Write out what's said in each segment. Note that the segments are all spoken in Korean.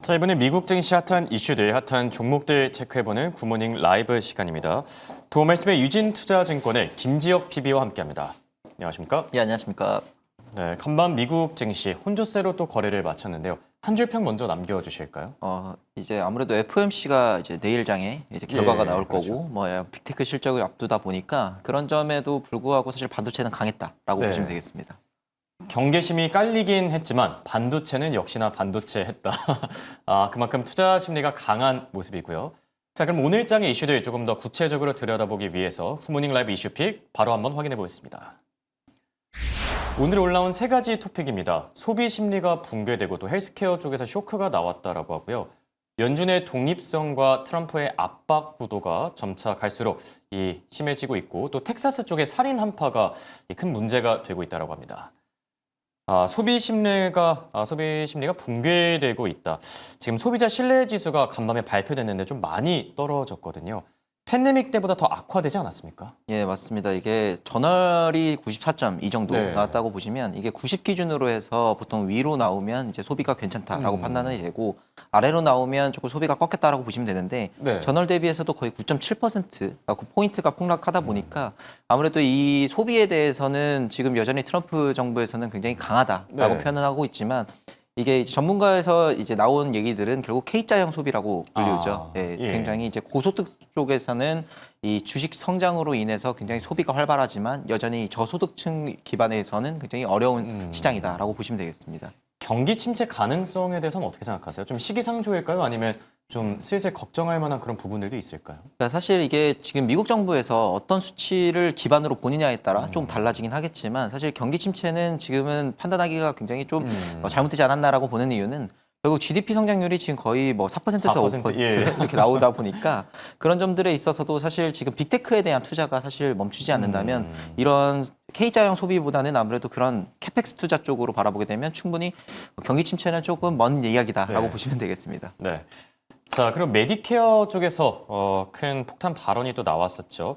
자, 이번에 미국 증시 핫한 이슈들, 핫한 종목들 체크해보는 굿모닝 라이브 시간입니다. 도움 말씀에 유진투자증권의 김지혁 PB와 함께합니다. 안녕하십니까? 예, 안녕하십니까. 네, 간밤 미국 증시 혼조세로 또 거래를 마쳤는데요. 한 줄 평 먼저 남겨주실까요? 이제 아무래도 FOMC가 이제 내일장에 이제 결과가 나올 그렇죠. 거고, 빅테크 실적을 앞두다 보니까 그런 점에도 불구하고 사실 반도체는 강했다라고 네. 보시면 되겠습니다. 경계심이 깔리긴 했지만 반도체는 역시나 반도체 했다. 그만큼 투자 심리가 강한 모습이고요. 자, 그럼 오늘 장의 이슈들 조금 더 구체적으로 들여다보기 위해서 굿모닝 라이브 이슈픽 바로 한번 확인해 보겠습니다. 오늘 올라온 세 가지 토픽입니다. 소비 심리가 붕괴되고 또 헬스케어 쪽에서 쇼크가 나왔다라고 하고요. 연준의 독립성과 트럼프의 압박 구도가 점차 갈수록 심해지고 있고 또 텍사스 쪽의 살인 한파가 큰 문제가 되고 있다라고 합니다. 소비 심리가 붕괴되고 있다. 지금 소비자 신뢰 지수가 간밤에 발표됐는데 좀 많이 떨어졌거든요. 팬데믹 때보다 더 악화되지 않았습니까? 예, 맞습니다. 이게 저널이 94점 이 정도 네. 나왔다고 보시면 이게 90 기준으로 해서 보통 위로 나오면 이제 소비가 괜찮다라고 판단이 되고 아래로 나오면 조금 소비가 꺾였다라고 보시면 되는데 네. 저널 대비해서도 거의 9.7% 포인트가 폭락하다 보니까 아무래도 이 소비에 대해서는 지금 여전히 트럼프 정부에서는 굉장히 강하다라고 네. 표현을 하고 있지만 이게 이제 전문가에서 이제 나온 얘기들은 결국 K자형 소비라고 불리우죠. 예, 예. 굉장히 이제 고소득 쪽에서는 이 주식 성장으로 인해서 굉장히 소비가 활발하지만 여전히 저소득층 기반에서는 굉장히 어려운 시장이다라고 보시면 되겠습니다. 경기 침체 가능성에 대해서는 어떻게 생각하세요? 좀 시기상조일까요? 아니면 좀 슬슬 걱정할 만한 그런 부분들도 있을까요? 그러니까 사실 이게 지금 미국 정부에서 어떤 수치를 기반으로 보느냐에 따라 좀 달라지긴 하겠지만 사실 경기 침체는 지금은 판단하기가 굉장히 좀 잘못되지 않았나라고 보는 이유는 결국 GDP 성장률이 지금 거의 뭐 4%에서 5% 예. 이렇게 나오다 보니까 그런 점들에 있어서도 사실 지금 빅테크에 대한 투자가 사실 멈추지 않는다면 이런 K자형 소비보다는 아무래도 그런 캐펙스 투자 쪽으로 바라보게 되면 충분히 경기 침체는 조금 먼 이야기다라고 네. 보시면 되겠습니다. 네. 자, 그리고 메디케어 쪽에서 큰 폭탄 발언이 또 나왔었죠.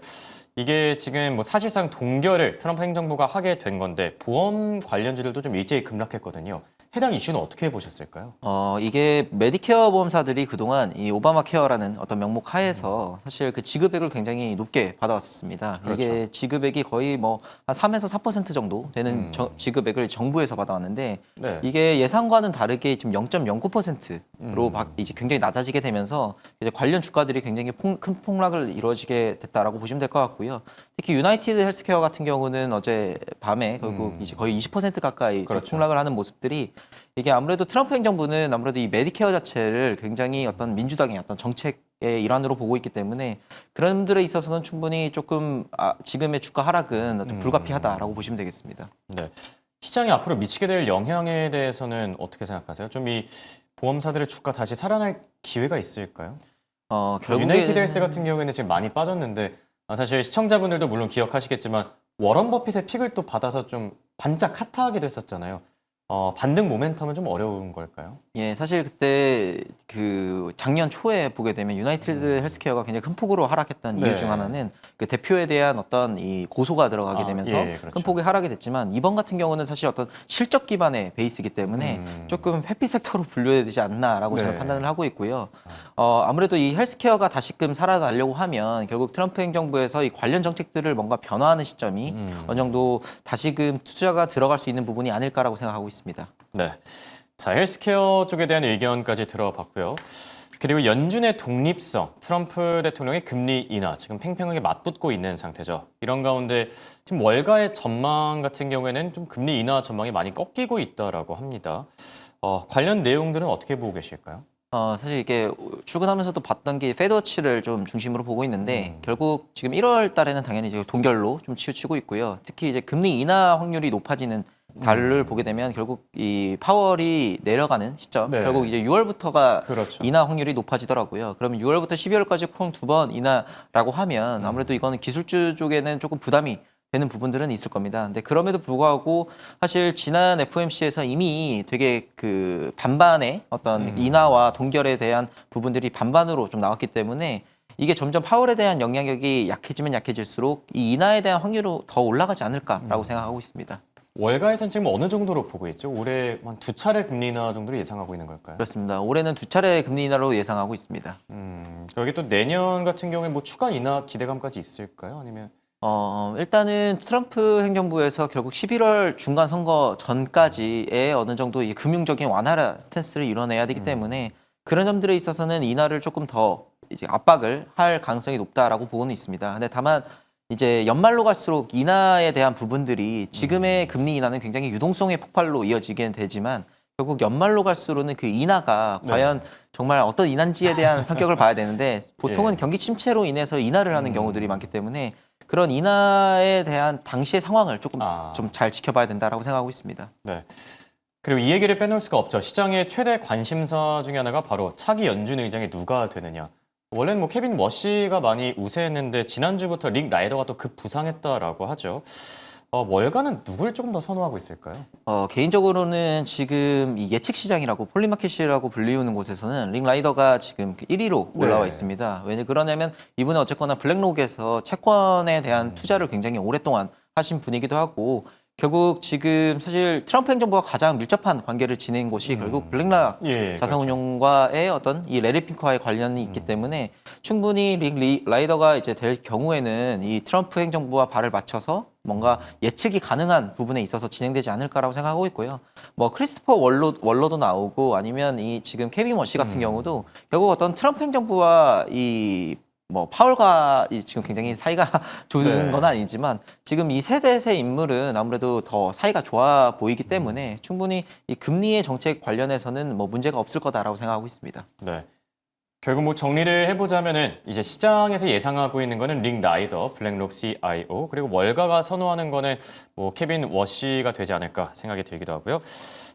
이게 지금 뭐 사실상 동결을 트럼프 행정부가 하게 된 건데 보험 관련주들도 좀 일제히 급락했거든요. 해당 이슈는 어떻게 보셨을까요? 이게 메디케어 보험사들이 그동안 이 오바마 케어라는 어떤 명목 하에서 사실 그 지급액을 굉장히 높게 받아왔었습니다. 그렇죠. 이게 지급액이 거의 뭐 한 3에서 4% 정도 되는 지급액을 정부에서 받아왔는데 네. 이게 예상과는 다르게 지금 0.09%로 이제 굉장히 낮아지게 되면서 이제 관련 주가들이 굉장히 큰 폭락을 이루어지게 됐다라고 보시면 될 것 같고요. 특히 유나이티드 헬스케어 같은 경우는 어제 밤에 결국 이제 거의 20% 가까이 좀 그렇죠. 폭락을 하는 모습들이 이게 아무래도 트럼프 행정부는 아무래도 이 메디케어 자체를 굉장히 어떤 민주당의 어떤 정책의 일환으로 보고 있기 때문에 그런 분들에 있어서는 충분히 조금 지금의 주가 하락은 어떤 불가피하다라고 보시면 되겠습니다. 네. 시장이 앞으로 미치게 될 영향에 대해서는 어떻게 생각하세요? 좀 이 보험사들의 주가 다시 살아날 기회가 있을까요? 유나이티드 헬스 같은 경우에는 지금 많이 빠졌는데 사실 시청자분들도 물론 기억하시겠지만 워런 버핏의 픽을 또 받아서 좀 반짝 핫하기도 했었잖아요. 반등 모멘텀은 좀 어려운 걸까요? 예, 사실 그때 그 작년 초에 보게 되면 유나이티드 헬스케어가 굉장히 큰 폭으로 하락했던 네. 이유 중 하나는 그 대표에 대한 어떤 이 고소가 들어가게 되면서 예, 그렇죠. 큰 폭의 하락이 됐지만 이번 같은 경우는 사실 어떤 실적 기반의 베이스이기 때문에 조금 회피 섹터로 분류해야 되지 않나라고 저는 네. 판단을 하고 있고요. 아무래도 이 헬스케어가 다시금 살아나려고 하면 결국 트럼프 행정부에서 이 관련 정책들을 뭔가 변화하는 시점이 어느 정도 다시금 투자가 들어갈 수 있는 부분이 아닐까라고 생각하고 있습니다. 네. 자, 헬스케어 쪽에 대한 의견까지 들어봤고요. 그리고 연준의 독립성, 트럼프 대통령의 금리 인하 지금 팽팽하게 맞붙고 있는 상태죠. 이런 가운데 지금 월가의 전망 같은 경우에는 좀 금리 인하 전망이 많이 꺾이고 있다라고 합니다. 관련 내용들은 어떻게 보고 계실까요? 사실 이게 출근하면서도 봤던 게 페드워치를 좀 중심으로 보고 있는데 결국 지금 1월 달에는 당연히 이제 동결로 좀 치우치고 있고요. 특히 이제 금리 인하 확률이 높아지는 달을 보게 되면 결국 이 파월이 내려가는 시점, 네. 결국 이제 6월부터가 그렇죠. 인하 확률이 높아지더라고요. 그러면 6월부터 12월까지 총 2번 인하라고 하면 아무래도 이거는 기술주 쪽에는 조금 부담이 되는 부분들은 있을 겁니다. 근데 그럼에도 불구하고 사실 지난 FOMC에서 이미 되게 그 반반의 어떤 인하와 동결에 대한 부분들이 반반으로 좀 나왔기 때문에 이게 점점 파월에 대한 영향력이 약해지면 약해질수록 이 인하에 대한 확률이 더 올라가지 않을까라고 생각하고 있습니다. 월가에선 지금 어느 정도로 보고 있죠? 올해 한 두 차례 금리 인하 정도를 예상하고 있는 걸까요? 그렇습니다. 올해는 두 차례 금리 인하로 예상하고 있습니다. 여기 또 내년 같은 경우에 뭐 추가 인하 기대감까지 있을까요? 아니면 일단은 트럼프 행정부에서 결국 11월 중간 선거 전까지의 어느 정도 이 금융적인 완화 스탠스를 이뤄내야 되기 때문에 그런 점들에 있어서는 인하를 조금 더 이제 압박을 할 가능성이 높다라고 보고는 있습니다. 근데 다만 이제 연말로 갈수록 인하에 대한 부분들이 지금의 금리 인하는 굉장히 유동성의 폭발로 이어지게 되지만 결국 연말로 갈수록은 그 인하가 네. 과연 정말 어떤 인한지에 대한 성격을 봐야 되는데 보통은 예. 경기 침체로 인해서 인하를 하는 경우들이 많기 때문에 그런 인하에 대한 당시의 상황을 조금 좀 잘 지켜봐야 된다라고 생각하고 있습니다. 네. 그리고 이 얘기를 빼놓을 수가 없죠. 시장의 최대 관심사 중에 하나가 바로 차기 연준 의장이 누가 되느냐. 원래는 뭐 케빈 워시가 많이 우세했는데 지난주부터 릭 라이더가 또 급 부상했다라고 하죠. 월가는 누굴 조금 더 선호하고 있을까요? 개인적으로는 지금 이 예측 시장이라고 폴리마켓이라고 불리우는 곳에서는 릭 라이더가 지금 1위로 올라와 네. 있습니다. 왜 그러냐면 이분은 어쨌거나 블랙록에서 채권에 대한 투자를 굉장히 오랫동안 하신 분이기도 하고 결국 지금 사실 트럼프 행정부가 가장 밀접한 관계를 지닌 곳이 결국 블랙락 예, 자산운용과의 어떤 이 레리 핑크와의 관련이 있기 때문에 충분히 릭 라이더가 이제 될 경우에는 이 트럼프 행정부와 발을 맞춰서 뭔가 예측이 가능한 부분에 있어서 진행되지 않을까라고 생각하고 있고요. 뭐 크리스토퍼 월러도 나오고 아니면 이 지금 케빈 워시 같은 경우도 결국 어떤 트럼프 행정부와 이 뭐 파월과 지금 굉장히 사이가 좋은 네. 건 아니지만 지금 이 세대의 인물은 아무래도 더 사이가 좋아 보이기 때문에 충분히 이 금리의 정책 관련해서는 뭐 문제가 없을 거다라고 생각하고 있습니다. 네. 결국 뭐 정리를 해보자면은 이제 시장에서 예상하고 있는 거는 릭 라이더, 블랙록 CIO, 그리고 월가가 선호하는 거는 뭐 케빈 워시가 되지 않을까 생각이 들기도 하고요.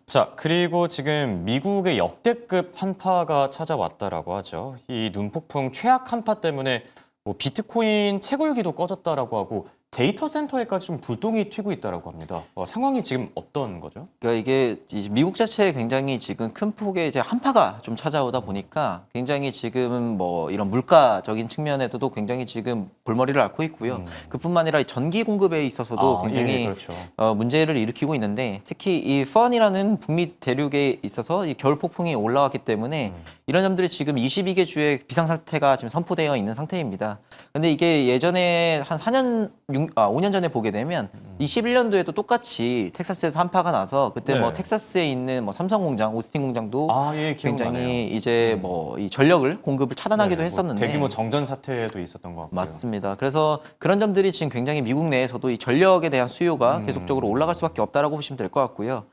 자, 그리고 지금 미국의 역대급 한파가 찾아왔다라고 하죠. 이 눈폭풍 최악 한파 때문에 뭐 비트코인 채굴기도 꺼졌다라고 하고 데이터 센터에까지 좀 불똥이 튀고 있다라고 합니다. 상황이 지금 어떤 거죠? 그러니까 이게 미국 자체에 굉장히 지금 큰 폭의 이제 한파가 좀 찾아오다 보니까 굉장히 지금 뭐 이런 물가적인 측면에서도 굉장히 지금 골머리를 앓고 있고요. 그뿐만 아니라 전기 공급에 있어서도 굉장히 예, 그렇죠. 문제를 일으키고 있는데 특히 이 펀이라는 북미 대륙에 있어서 이 겨울 폭풍이 올라왔기 때문에 이런 점들이 지금 22개 주의 비상사태가 지금 선포되어 있는 상태입니다. 근데 이게 예전에 한 5년 전에 보게 되면 21년도에도 똑같이 텍사스에서 한파가 나서 그때 네. 뭐 텍사스에 있는 뭐 삼성 공장, 오스틴 공장도 예, 기억나네요. 굉장히 이제 뭐 이 전력을 공급을 차단하기도 네, 했었는데 대규모 정전 사태도 있었던 것 같고요. 맞습니다. 그래서 그런 점들이 지금 굉장히 미국 내에서도 이 전력에 대한 수요가 계속적으로 올라갈 수밖에 없다라고 보시면 될 것 같고요.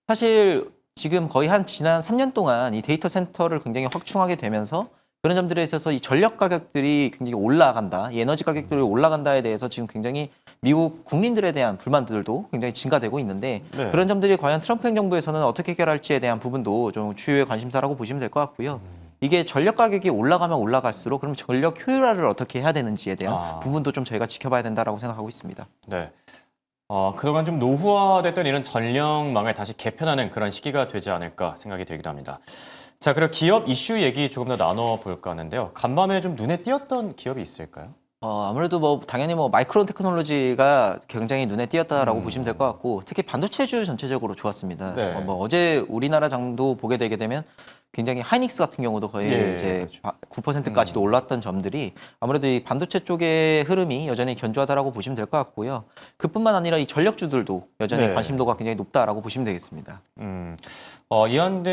사실 지금 거의 한 지난 3년 동안 이 데이터 센터를 굉장히 확충하게 되면서 그런 점들에 있어서 이 전력 가격들이 굉장히 올라간다, 이 에너지 가격들이 올라간다에 대해서 지금 굉장히 미국 국민들에 대한 불만들도 굉장히 증가되고 있는데 네. 그런 점들이 과연 트럼프 행정부에서는 어떻게 해결할지에 대한 부분도 좀 주요의 관심사라고 보시면 될 것 같고요. 이게 전력 가격이 올라가면 올라갈수록 그럼 전력 효율화를 어떻게 해야 되는지에 대한 부분도 좀 저희가 지켜봐야 된다라고 생각하고 있습니다. 네. 그동안 좀 노후화됐던 이런 전력망을 다시 개편하는 그런 시기가 되지 않을까 생각이 들기도 합니다. 자, 그리고 기업 이슈 얘기 조금 더 나눠볼까 하는데요. 간밤에 좀 눈에 띄었던 기업이 있을까요? 아무래도 뭐 당연히 뭐 마이크론 테크놀로지가 굉장히 눈에 띄었다라고 보시면 될 것 같고 특히 반도체주 전체적으로 좋았습니다. 네. 뭐 어제 우리나라 장도 보게 되게 되면 굉장히 하이닉스 같은 경우도 거의 예, 이제 그렇죠. 9%까지도 올랐던 점들이 아무래도 이 반도체 쪽의 흐름이 여전히 견조하다라고 보시면 될 것 같고요. 그뿐만 아니라 이 전력주들도 여전히 네. 관심도가 굉장히 높다라고 보시면 되겠습니다.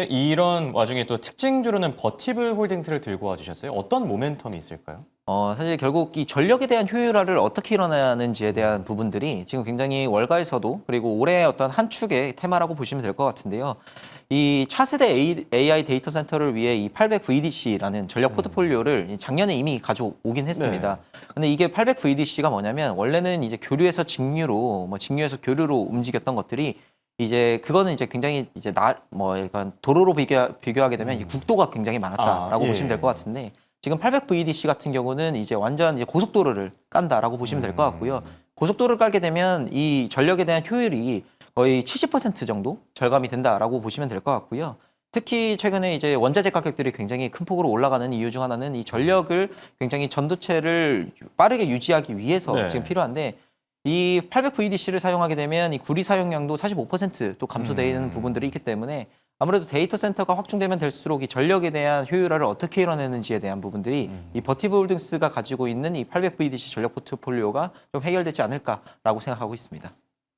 이런 와중에 또 특징주로는 버티블 홀딩스를 들고 와주셨어요. 어떤 모멘텀이 있을까요? 사실 결국 이 전력에 대한 효율화를 어떻게 일어나는지에 대한 부분들이 지금 굉장히 월가에서도 그리고 올해 어떤 한 축의 테마라고 보시면 될 것 같은데요. 이 차세대 AI 데이터 센터를 위해 이 800VDC라는 전력 포트폴리오를 작년에 이미 가져오긴 했습니다. 근데 이게 800VDC가 뭐냐면 원래는 이제 교류에서 직류로 뭐 직류에서 교류로 움직였던 것들이 이제 그거는 이제 굉장히 이제 약간 도로로 비교하게 되면 이 국도가 굉장히 많았다라고 예. 보시면 될 것 같은데 지금 800VDC 같은 경우는 이제 완전 이제 고속도로를 깐다라고 보시면 될 것 같고요. 고속도로를 깔게 되면 이 전력에 대한 효율이 거의 70% 정도 절감이 된다라고 보시면 될 것 같고요. 특히 최근에 이제 원자재 가격들이 굉장히 큰 폭으로 올라가는 이유 중 하나는 이 전력을 굉장히 전도체를 빠르게 유지하기 위해서 네. 지금 필요한데 이 800VDC를 사용하게 되면 이 구리 사용량도 45%또 감소되는 부분들이 있기 때문에 아무래도 데이터 센터가 확충되면 될수록 이 전력에 대한 효율화를 어떻게 이뤄내는지에 대한 부분들이 이 버티브 홀딩스가 가지고 있는 이 800VDC 전력 포트폴리오가 좀 해결되지 않을까라고 생각하고 있습니다.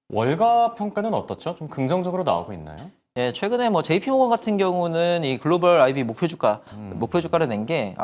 월가 평가는 어떻죠? 좀 긍정적으로 나오고 있나요? 예, 최근에 뭐 JP모건 같은 경우는 이 글로벌 IB 목표 주가를 낸 게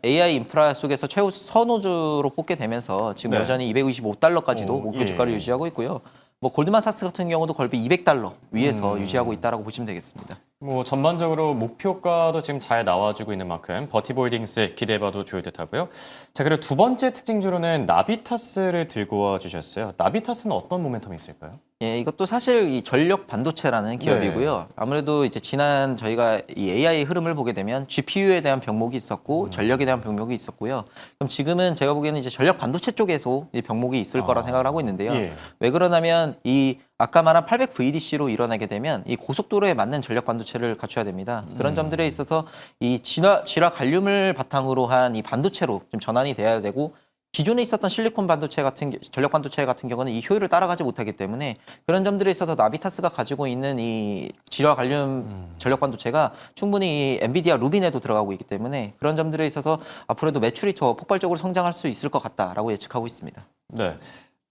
AI 인프라 속에서 최우 선호주로 뽑게 되면서 지금 네. 여전히 225달러까지도 오, 목표 예. 주가를 유지하고 있고요. 뭐 골드만삭스 같은 경우도 걸비 200달러 위에서 유지하고 있다라고 보시면 되겠습니다. 뭐 전반적으로 목표가도 지금 잘 나와주고 있는 만큼 버티볼딩스 기대해봐도 좋을 듯하고요. 자, 그리고 두 번째 특징주로는 나비타스를 들고 와주셨어요. 나비타스는 어떤 모멘텀이 있을까요? 예, 이것도 사실 이 전력 반도체라는 기업이고요. 아무래도 이제 지난 저희가 이 AI 흐름을 보게 되면 GPU에 대한 병목이 있었고 전력에 대한 병목이 있었고요. 그럼 지금은 제가 보기에는 이제 전력 반도체 쪽에서 이 병목이 있을 거라 생각을 하고 있는데요. 예. 왜 그러냐면 이 아까 말한 800VDC로 일어나게 되면 이 고속도로에 맞는 전력 반도체를 갖춰야 됩니다. 그런 점들에 있어서 이 진화 갈륨을 바탕으로 한 이 반도체로 좀 전환이 돼야 되고 기존에 있었던 실리콘 반도체 전력 반도체 같은 경우는 이 효율을 따라가지 못하기 때문에 그런 점들에 있어서 나비타스가 가지고 있는 이 질화 갈륨 전력 반도체가 충분히 이 엔비디아 루빈에도 들어가고 있기 때문에 그런 점들에 있어서 앞으로도 매출이 더 폭발적으로 성장할 수 있을 것 같다라고 예측하고 있습니다. 네.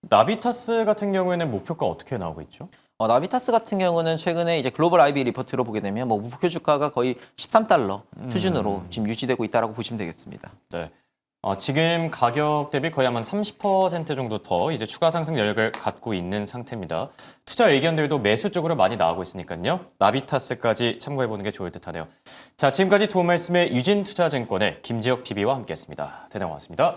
나비타스 같은 경우에는 목표가 어떻게 나오고 있죠? 나비타스 같은 경우는 최근에 이제 글로벌 IB 리포트로 보게 되면 뭐 목표 주가가 거의 13달러 수준으로 지금 유지되고 있다라고 보시면 되겠습니다. 네. 지금 가격 대비 거의 한 30% 정도 더 이제 추가 상승 여력을 갖고 있는 상태입니다. 투자 의견들도 매수 쪽으로 많이 나오고 있으니까요. 나비타스까지 참고해보는 게 좋을 듯하네요. 자, 지금까지 도움 말씀의 유진투자증권의 김지혁 PB와 함께했습니다. 대단히 고맙습니다.